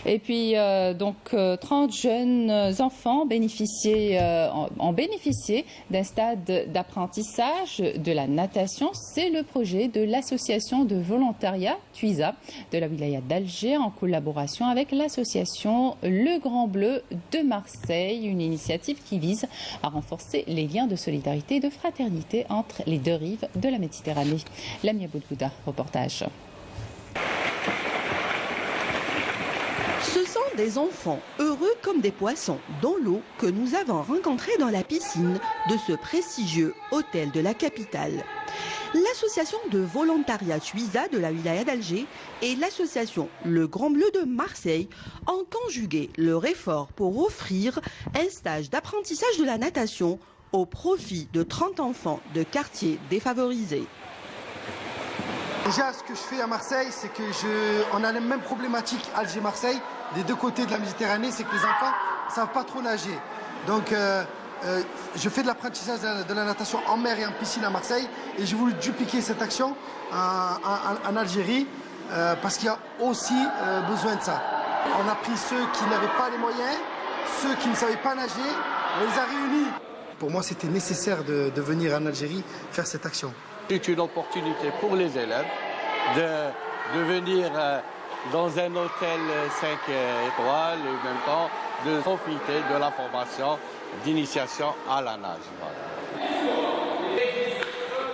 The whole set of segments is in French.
Et puis, 30 jeunes enfants ont bénéficié d'un stade d'apprentissage de la natation. C'est le projet de l'association de volontariat Tuisa de la wilaya d'Alger en collaboration avec l'association Le Grand Bleu de Marseille. Une initiative qui vise à renforcer les liens de solidarité et de fraternité entre les deux rives de la Méditerranée. Lamia Boudbouda, reportage. Ce sont des enfants heureux comme des poissons dans l'eau que nous avons rencontrés dans la piscine de ce prestigieux hôtel de la capitale. L'association de volontariat Tuisa de la wilaya d'Alger et l'association Le Grand Bleu de Marseille ont conjugué leur effort pour offrir un stage d'apprentissage de la natation au profit de 30 enfants de quartiers défavorisés. Déjà, ce que je fais à Marseille, c'est que on a les mêmes problématiques Alger-Marseille, des deux côtés de la Méditerranée, c'est que les enfants ne savent pas trop nager. Donc, je fais de l'apprentissage de la natation en mer et en piscine à Marseille, et j'ai voulu dupliquer cette action en Algérie, parce qu'il y a aussi besoin de ça. On a pris ceux qui n'avaient pas les moyens, ceux qui ne savaient pas nager, on les a réunis. Pour moi, c'était nécessaire de venir en Algérie faire cette action. C'est une opportunité pour les élèves de venir dans un hôtel 5 étoiles et en même temps de profiter de la formation d'initiation à la nage.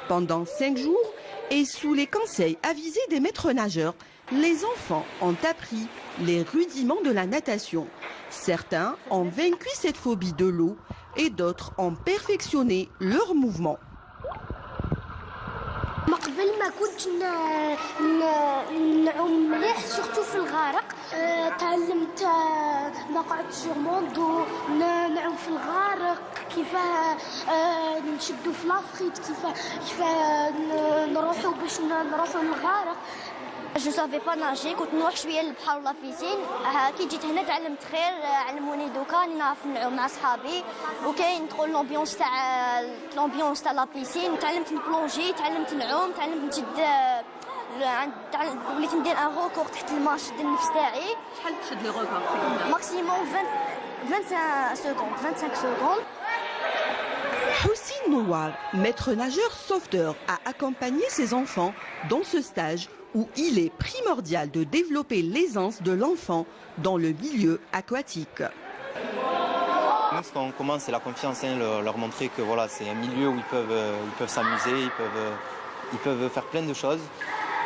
Pendant 5 jours et sous les conseils avisés des maîtres nageurs, les enfants ont appris les rudiments de la natation. Certains ont vaincu cette phobie de l'eau et d'autres ont perfectionné leurs mouvements. قبل ما كنت نعوم مليح سورتو في الغرق تعلمت نقعد سور موندو نعوم في الغرق كيفاه نشدو في لافخيت كيفاه نروحو باش نروحو للغرق. Je ne savais pas nager, كنت نروح شويه للبحر ولا بيسين. كي جيت هنا تعلمت خير، علموني دوكا نعرف نعوم مع صحابي وكاين ندخل لومبيونس تاع لا بيسين. تعلمت نبلونجي، تعلمت نعوم، تعلمت نشد، وليت ندير ان روكور تحت الماء نشد النفس تاعي. شحال تشد لي روكور؟ ماكسيموم 25 secondes. Houssine Nouar, maître nageur sauveteur, a accompagné ses enfants dans ce stage où il est primordial de développer l'aisance de l'enfant dans le milieu aquatique. Nous, ce qu'on commence, c'est la confiance, leur montrer que voilà, c'est un milieu où ils peuvent s'amuser, ils peuvent faire plein de choses.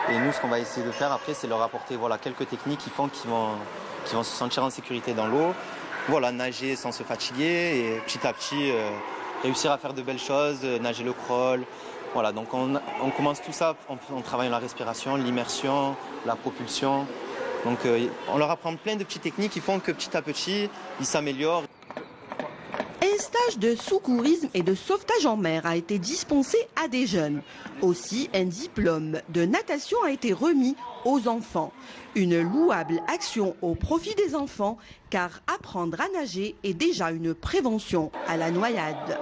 Et nous, ce qu'on va essayer de faire après, c'est leur apporter voilà, quelques techniques qui font qu'ils vont se sentir en sécurité dans l'eau. Voilà, nager sans se fatiguer et petit à petit réussir à faire de belles choses, nager le crawl. Voilà, donc on commence tout ça en travaillant la respiration, l'immersion, la propulsion. Donc on leur apprend plein de petites techniques qui font que petit à petit, ils s'améliorent. Un stage de secourisme et de sauvetage en mer a été dispensé à des jeunes. Aussi, un diplôme de natation a été remis aux enfants. Une louable action au profit des enfants, car apprendre à nager est déjà une prévention à la noyade.